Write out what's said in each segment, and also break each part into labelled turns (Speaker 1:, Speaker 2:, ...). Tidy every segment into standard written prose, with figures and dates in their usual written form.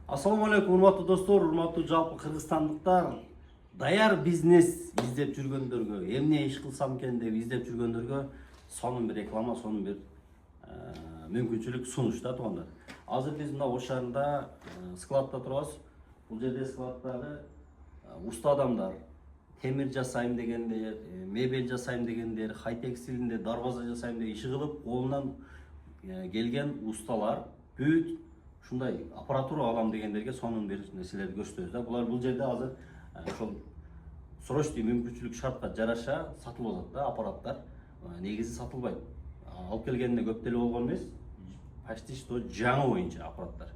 Speaker 1: Assalamu алейкум, урматтуу достор, урматтуу жалпы кыргызстандыктар. Даяр бизнес издеп жүргөндөргө, эмне иш кылсам экен деп издеп жүргөндөргө сонун бир реклама, сонун бир мүмкүнчүлүк сунуш да туугандар. Азыр биз мына Ош шаарында складда турабыз. Бул жерде складдагы уста адамдар, темир жасайм дегендер, мебель жасайм дегендер, хай-тек стилинде дарбаза жасайм деп иши кылып, колунан келген усталар бүт ушундай аппаратура алам дегендерге сонун бир нерселерди көрсөтөбүз да. Бул жерде азыр ошол срочный мүмкүнчүлүк шартка жараша сатылып атат да аппараттар. Негизи сатылбайт. Алып келгенде көп деле болгон эмес. Почти что жаңы боюнча аппараттар.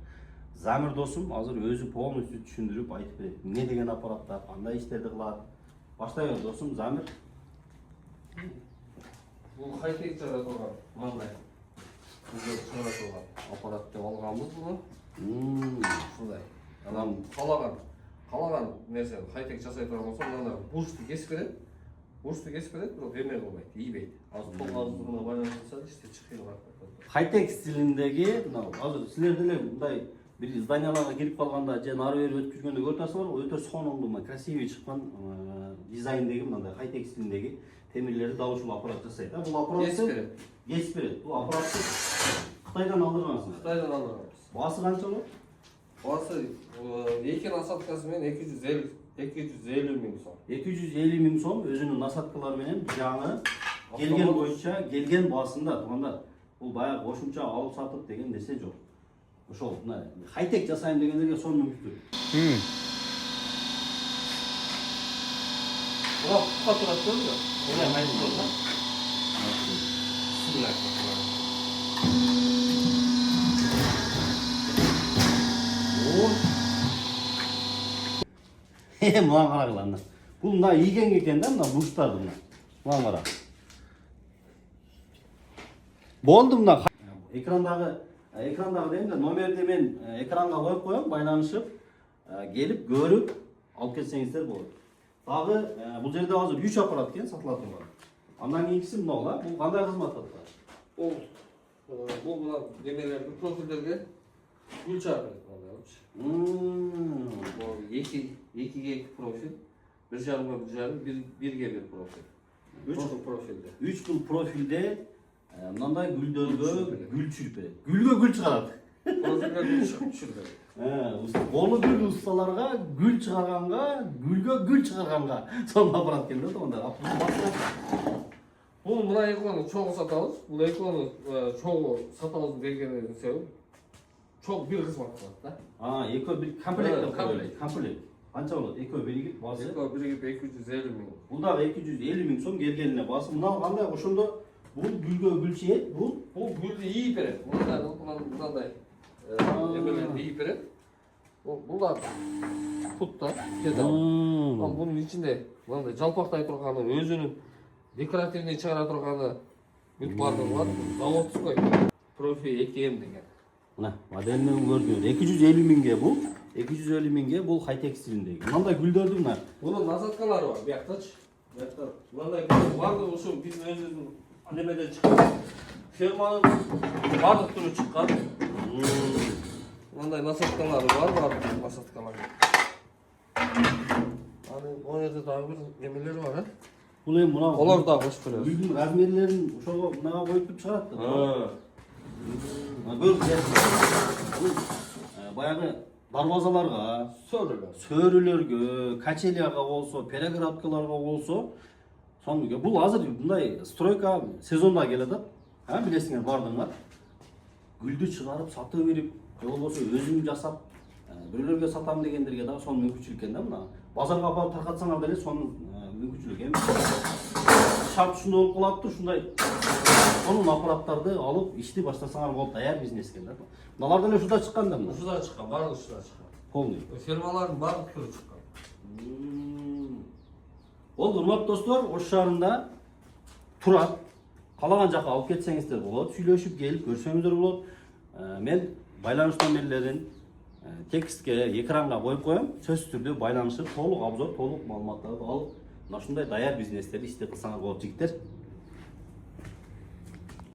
Speaker 1: Замир досум азыр өзү полностью түшүндүрүп айтып берет. Эмне деген аппараттар, кандай иштерди кылат. Баштайбыз досум, Замир.
Speaker 2: Бул хай-тек чыгара турган мындай. Бул чыгара турган аппарат деп алганбыз буну. Ушундай. Анан калаган нерсени хай-тек жасай турган болсо, мына бурчту кесип берет. Бирок эме кылбайт, ийбейт. Азыр кол кабыздыгына байланыштырса иштеп чыккыла барат.
Speaker 1: Хай-тек стилиндеги, азыр силер деле мындай бир зданияларга кирип калганда же нары бери өтүп жүргөндө көрүп атасыңар, өтө сонун, красивый чыккан дизайндеги мындай хай-тек стилиндеги темирлерди дал ушул аппарат жасайт. Бул аппаратты кесип берет. Бул аппаратты Кытайдан алдыргансыз.
Speaker 2: Кытайдан алдырганбыз.
Speaker 1: Баасы канча болот?
Speaker 2: Баасы эки насаткасы менен 250 миң сом.
Speaker 1: 250 миң сом өзүнүн насаткалары менен жаңы келген боюнча келген баасында туугандар. Бул баягы кошумча алып сатып деген нерсе жок. Ошол мына хай-тек жасайм дегендерге сонун мүмкүнчүлүк.
Speaker 2: Бирок кутка турат көрдүңбү? Ушундай майда турат.
Speaker 1: Мына карагыла анда. Бул мына ийген экен да, мына бурчтарды мына. Мына кара. Болду мына. Экрандагы дейм да, номерди мен экранга коюп коем, байланышып, келип көрүп алып келсеңиздер болот. Дагы бул жерде азыр 3 аппарат экен сатыла турган. Андан кийинкиси мына, бул кандай кызмат атат?
Speaker 2: Бул мына немелерди профилдерге гүл чыгарат мындайчы. Бул 2 профиль, 1,5 1,1 профиль. 3 профилде.
Speaker 1: 3 кыл профилде мындай гүлдөргө гүл чүрүп берет. Гүлгө гүл чыгарат.
Speaker 2: Профилге гүл чыгарып берет.
Speaker 1: Колу гүл усталарга гүл чыгарганга, гүлгө гүл чыгарганга сонун аппарат экен да туугандар.
Speaker 2: Бул мына экону чогуу сатабыз. Бул экону чогуу сатабыз дегенин себеби чогуу бир кызмат кылат да.
Speaker 1: Эко бир комплект деп коелайт. Комплект. Канча болот? Эко биригип баасы?
Speaker 2: Эко биригип 250 миң.
Speaker 1: Бул дагы 250 миң сом келгенине баасы. Мына кандай ошондо бул гүлгө гүл чыйет, бул
Speaker 2: гүлдү ийип берет. Мындай эмелерди ийип берет. Бул да пут да. Бунун ичинде мындай жалпактай турганы, өзүнүн декоративный чыгара турганы бүт бардыгы бар. Заводской профи 2М деген.
Speaker 1: Мына моделинен көрдүңүз. 250 миңге бул. 250 миңге бул хай-тек стилиндеги. Мындай гүлдөрдү мына.
Speaker 2: Бунун насаткалары бар. Буяктачы. Мындай гүл бардыгы ушу биздин өзүбүздүн немеден чыккан. Ферманын бардык түрү чыккан. Мындай насаткалары бар, насаткалар. Анын жерде дагы бир немелери бар,
Speaker 1: Бул эми мына
Speaker 2: колор да кошуп беребиз.
Speaker 1: гүлдүн размерлерин ошого мынага коюп чыгарат да. Баягы дарбазаларга, сөрүлөргө, качелияга болсо, перегородкаларга болсо, сонун. Бул азыр мындай стройка сезонда келет да. Билесиңер бардыңар. Гүлдү чыгарып сата берип, же болбосо өзүң жасап, бирөөлөргө сатам дегендерге дагы сонун мүмкүнчүлүк экен да мына. Базарга апарып таркатсаңар деле сонун мүмкүнчүлүк. Эми шарт ушундай болуп калат да, ушундай сонун аппараттарды алып ишти баштасаңар болот, даяр бизнес экен да. Мыналар деле ушуда чыккан да мына.
Speaker 2: Ушуда чыккан, баары ушуда чыккан.
Speaker 1: Полный.
Speaker 2: Фермалардын баардык түрү чыккан.
Speaker 1: Болду, урматтуу достор, Ош шаарында турат. Каалаган жака алып кетсеңиздер болот, сүйлөшүп келип көрсөңүздөр болот. Мен байланыш номерлерин текстке, экранга коюп коем. Сөзсүз түрдө байланышып, толук обзор, толук маалыматтарды алып, мына ушундай даяр бизнестерди иштеп кылсаңар болот, жигиттер.